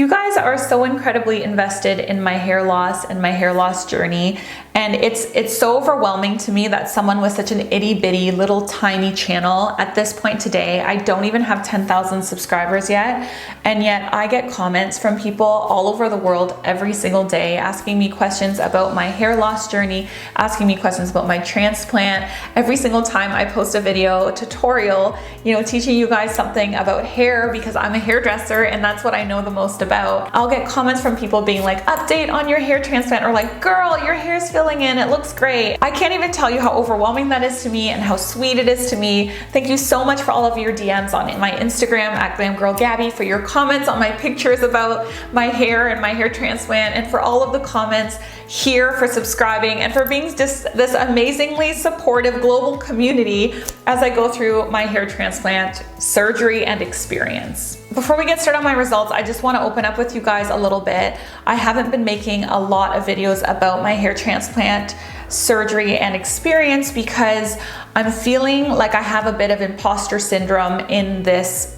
You guys are so incredibly invested in my hair loss and my hair loss journey, and it's so overwhelming to me that someone with such an itty bitty little tiny channel at this point today, I don't even have 10,000 subscribers yet, and yet I get comments from people all over the world every single day asking me questions about my hair loss journey, asking me questions about my transplant. Every single time I post a video tutorial, teaching you guys something about hair, because I'm a hairdresser and that's what I know the most about, I'll get comments from people being like, update on your hair transplant, or like, girl, your hair's filling in, it looks great. I can't even tell you how overwhelming that is to me and how sweet it is to me. Thank you so much for all of your DMs on my Instagram at GlamGirlGabby, for your comments on my pictures about my hair and my hair transplant, and for all of the comments here, for subscribing, and for being just this amazingly supportive global community as I go through my hair transplant surgery and experience. Before we get started on my results, I just want to open up with you guys a little bit. I haven't been making a lot of videos about my hair transplant surgery and experience because I'm feeling like I have a bit of imposter syndrome in this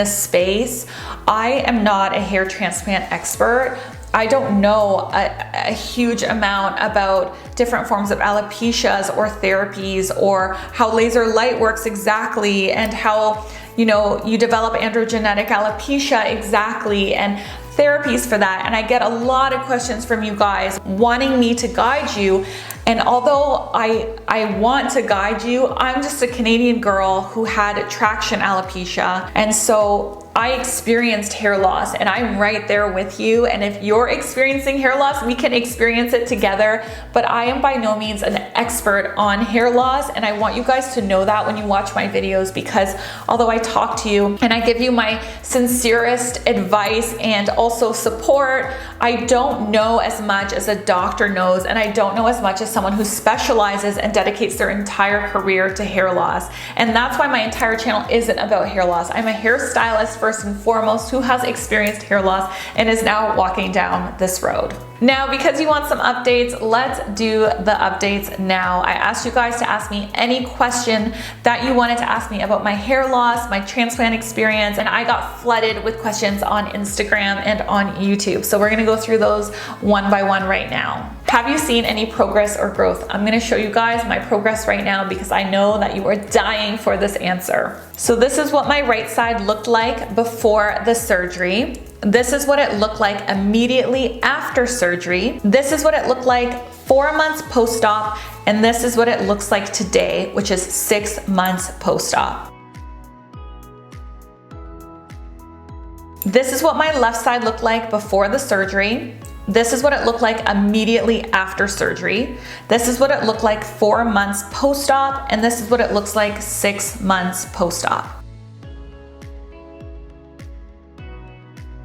space. I am not a hair transplant expert. I don't know a huge amount about different forms of alopecias or therapies, or how laser light works exactly, and how you develop androgenetic alopecia exactly, and therapies for that. And I get a lot of questions from you guys wanting me to guide you. And although I want to guide you, I'm just a Canadian girl who had traction alopecia. And so I experienced hair loss, and I'm right there with you. And if you're experiencing hair loss, we can experience it together. But I am by no means an expert on hair loss, and I want you guys to know that when you watch my videos, because although I talk to you and I give you my sincerest advice and also support, I don't know as much as a doctor knows, and I don't know as much as someone who specializes and dedicates their entire career to hair loss. And that's why my entire channel isn't about hair loss. I'm a hairstylist first and foremost who has experienced hair loss and is now walking down this road. Now, because you want some updates, let's do the updates now. I asked you guys to ask me any question that you wanted to ask me about my hair loss, my transplant experience, and I got flooded with questions on Instagram and on YouTube. So we're gonna go through those one by one right now. Have you seen any progress or growth? I'm gonna show you guys my progress right now because I know that you are dying for this answer. So this is what my right side looked like before the surgery. This is what it looked like immediately after surgery. This is what it looked like 4 months post-op, and this is what it looks like today, which is 6 months post-op. This is what my left side looked like before the surgery. This is what it looked like immediately after surgery. This is what it looked like 4 months post-op, and this is what it looks like 6 months post-op.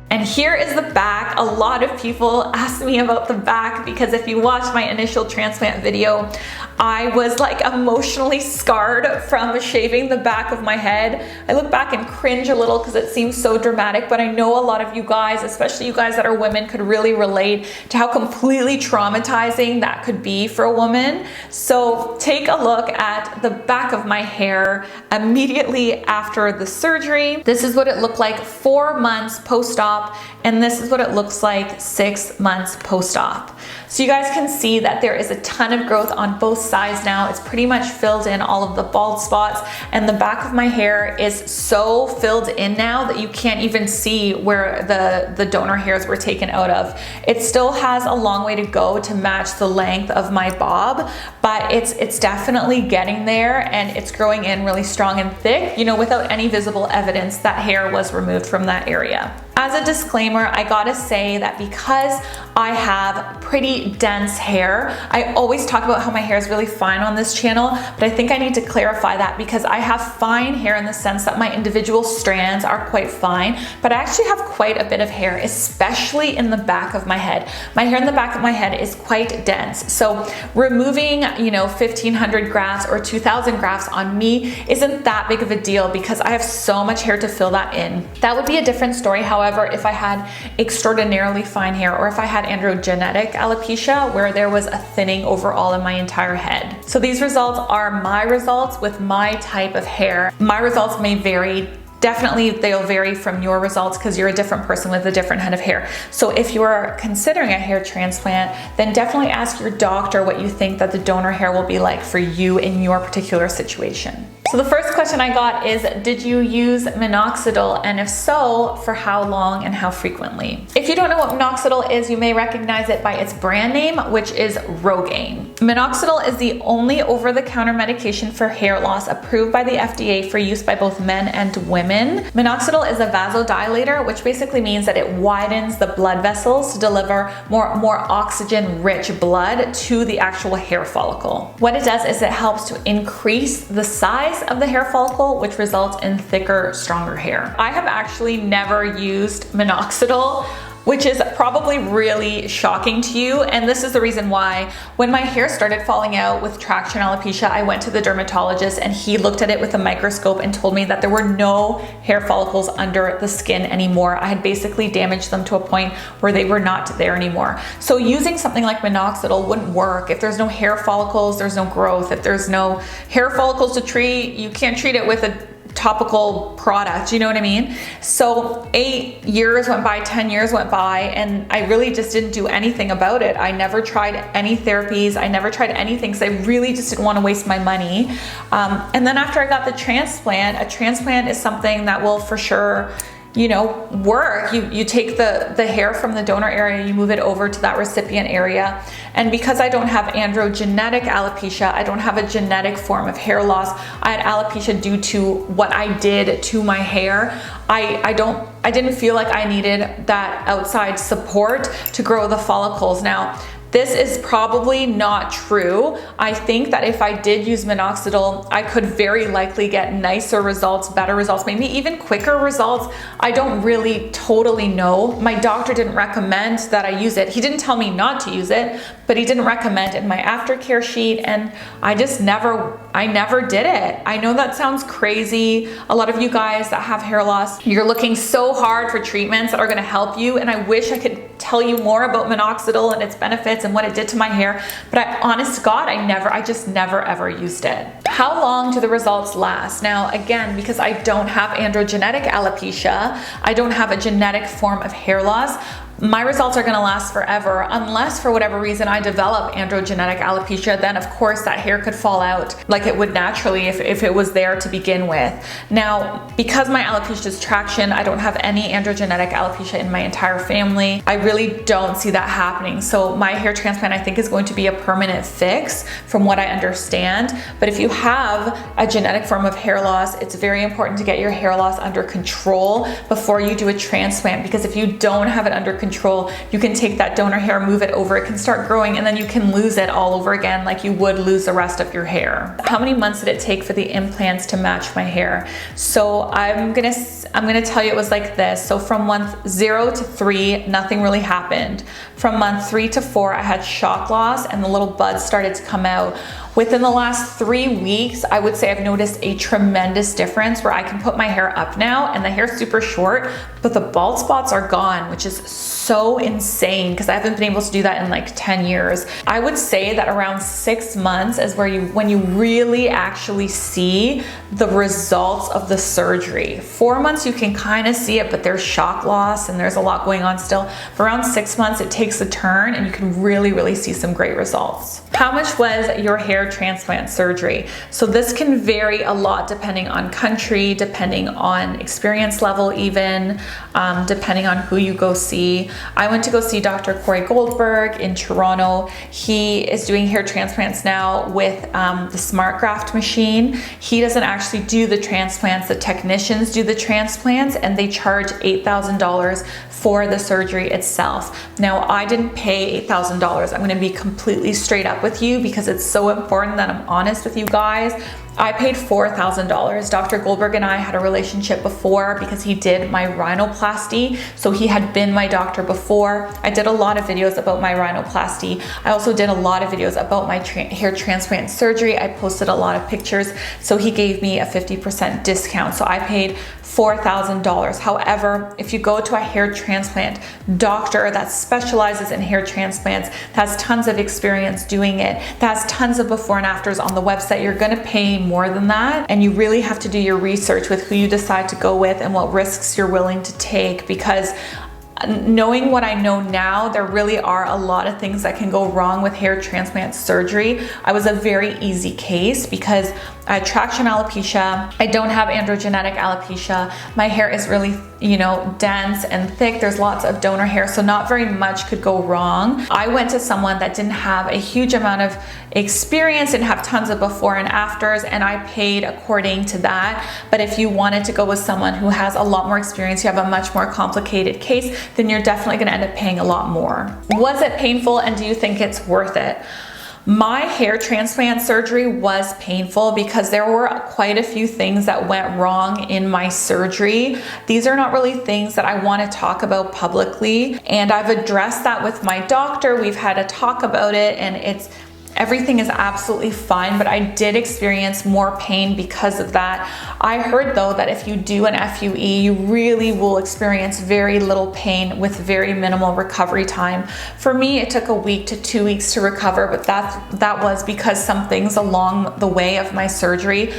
And here is the back. A lot of people ask me about the back because if you watched my initial transplant video, I was like emotionally scarred from shaving the back of my head. I look back and cringe a little because it seems so dramatic, but I know a lot of you guys, especially you guys that are women, could really relate to how completely traumatizing that could be for a woman. So take a look at the back of my hair immediately after the surgery. This is what it looked like 4 months post-op, and this is what it looks like 6 months post-op. So you guys can see that there is a ton of growth on both sides now. It's pretty much filled in all of the bald spots, and the back of my hair is so filled in now that you can't even see where the donor hairs were taken out of. It still has a long way to go to match the length of my bob, but it's definitely getting there, and it's growing in really strong and thick, without any visible evidence that hair was removed from that area. As a disclaimer, I gotta say that because I have pretty dense hair, I always talk about how my hair is really fine on this channel, but I think I need to clarify that because I have fine hair in the sense that my individual strands are quite fine, but I actually have quite a bit of hair, especially in the back of my head. My hair in the back of my head is quite dense. So removing, 1,500 grafts or 2,000 grafts on me isn't that big of a deal because I have so much hair to fill that in. That would be a different story, however, if I had extraordinarily fine hair, or if I had androgenetic alopecia where there was a thinning overall in my entire head. So these results are my results with my type of hair. My results may vary definitely they'll vary from your results because you're a different person with a different head of hair. So if you're considering a hair transplant, then definitely ask your doctor what you think that the donor hair will be like for you in your particular situation. So the first question I got is, did you use Minoxidil? And if so, for how long and how frequently? If you don't know what Minoxidil is, you may recognize it by its brand name, which is Rogaine. Minoxidil is the only over-the-counter medication for hair loss approved by the FDA for use by both men and women. Minoxidil is a vasodilator, which basically means that it widens the blood vessels to deliver more oxygen-rich blood to the actual hair follicle. What it does is it helps to increase the size of the hair follicle, which results in thicker, stronger hair. I have actually never used Minoxidil, which is probably really shocking to you. And this is the reason why. When my hair started falling out with traction alopecia, I went to the dermatologist and he looked at it with a microscope and told me that there were no hair follicles under the skin anymore. I had basically damaged them to a point where they were not there anymore. So using something like Minoxidil wouldn't work. If there's no hair follicles, there's no growth. If there's no hair follicles to treat, you can't treat it with a topical product, you know what I mean? So 8 years went by, 10 years went by, and I really just didn't do anything about it. I never tried any therapies. I never tried anything because I really just didn't want to waste my money. And then after I got the transplant, a transplant is something that will for sure, you know, work. You take the hair from the donor area, you move it over to that recipient area. And because I don't have androgenetic alopecia, I don't have a genetic form of hair loss. I had alopecia due to what I did to my hair. I didn't feel like I needed that outside support to grow the follicles. Now, this is probably not true. I think that if I did use Minoxidil, I could very likely get nicer results, better results, maybe even quicker results. I don't really totally know. My doctor didn't recommend that I use it. He didn't tell me not to use it, but he didn't recommend it in my aftercare sheet, and I never did it. I know that sounds crazy. A lot of you guys that have hair loss, you're looking so hard for treatments that are gonna help you, and I wish I could tell you more about Minoxidil and its benefits and what it did to my hair, but honest to God, I just never ever used it. How long do the results last? Now, again, because I don't have androgenetic alopecia, I don't have a genetic form of hair loss, my results are gonna last forever, unless for whatever reason I develop androgenetic alopecia. Then of course that hair could fall out like it would naturally if it was there to begin with. Now, because my alopecia is traction, I don't have any androgenetic alopecia in my entire family. I really don't see that happening. So my hair transplant, I think, is going to be a permanent fix from what I understand. But if you have a genetic form of hair loss, it's very important to get your hair loss under control before you do a transplant, because if you don't have it under control, you can take that donor hair, move it over, it can start growing, and then you can lose it all over again like you would lose the rest of your hair. How many months did it take for the implants to match my hair? So I'm gonna tell you it was like this. So from month 0 to 3, nothing really happened. From month 3 to 4, I had shock loss and the little buds started to come out. Within the last 3 weeks, I would say I've noticed a tremendous difference where I can put my hair up now and the hair's super short, but the bald spots are gone, which is so insane because I haven't been able to do that in like 10 years. I would say that around 6 months is when you really actually see the results of the surgery. 4 months you can kind of see it, but there's shock loss and there's a lot going on still. For around 6 months it takes a turn and you can really see some great results. How much was your hair transplant surgery? So this can vary a lot depending on country, depending on experience level even, depending on who you go see. I went to go see Dr. Corey Goldberg in Toronto. He is doing hair transplants now with the Smart Graft machine. He doesn't actually do the transplants, the technicians do the transplants, and they charge $8,000 for the surgery itself. Now, I didn't pay $8,000. I'm gonna be completely straight up with you because it's so important that I'm honest with you guys. I paid $4,000. Dr. Goldberg and I had a relationship before because he did my rhinoplasty. So he had been my doctor before. I did a lot of videos about my rhinoplasty. I also did a lot of videos about my hair transplant surgery. I posted a lot of pictures. So he gave me a 50% discount. So I paid $4,000. However, if you go to a hair transplant doctor that specializes in hair transplants, that has tons of experience doing it, that has tons of before and afters on the website, you're gonna pay more than that. And you really have to do your research with who you decide to go with and what risks you're willing to take, because knowing what I know now, there really are a lot of things that can go wrong with hair transplant surgery. I was a very easy case because I had traction alopecia. I don't have androgenetic alopecia. My hair is really, dense and thick. There's lots of donor hair, so not very much could go wrong. I went to someone that didn't have a huge amount of experience, didn't have tons of before and afters, and I paid according to that. But if you wanted to go with someone who has a lot more experience, you have a much more complicated case, then you're definitely gonna end up paying a lot more. Was it painful, and do you think it's worth it? My hair transplant surgery was painful because there were quite a few things that went wrong in my surgery. These are not really things that I want to talk about publicly, and I've addressed that with my doctor. We've had a talk about it, and everything is absolutely fine, but I did experience more pain because of that. I heard though that if you do an FUE, you really will experience very little pain with very minimal recovery time. For me, it took a week to 2 weeks to recover, but that was because some things along the way of my surgery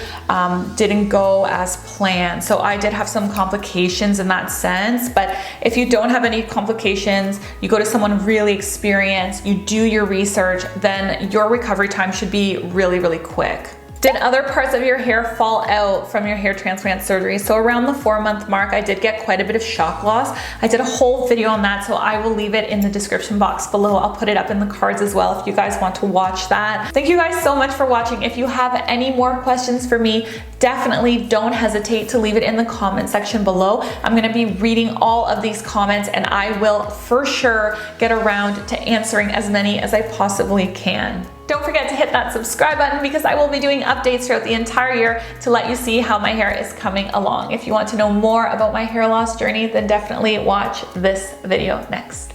didn't go as planned. So I did have some complications in that sense, but if you don't have any complications, you go to someone really experienced, you do your research, then your recovery time should be really, really quick. Did other parts of your hair fall out from your hair transplant surgery? So around the 4-month mark, I did get quite a bit of shock loss. I did a whole video on that, so I will leave it in the description box below. I'll put it up in the cards as well if you guys want to watch that. Thank you guys so much for watching. If you have any more questions for me, definitely don't hesitate to leave it in the comment section below. I'm gonna be reading all of these comments, and I will for sure get around to answering as many as I possibly can. Don't forget to hit that subscribe button because I will be doing updates throughout the entire year to let you see how my hair is coming along. If you want to know more about my hair loss journey, then definitely watch this video next.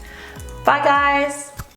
Bye guys!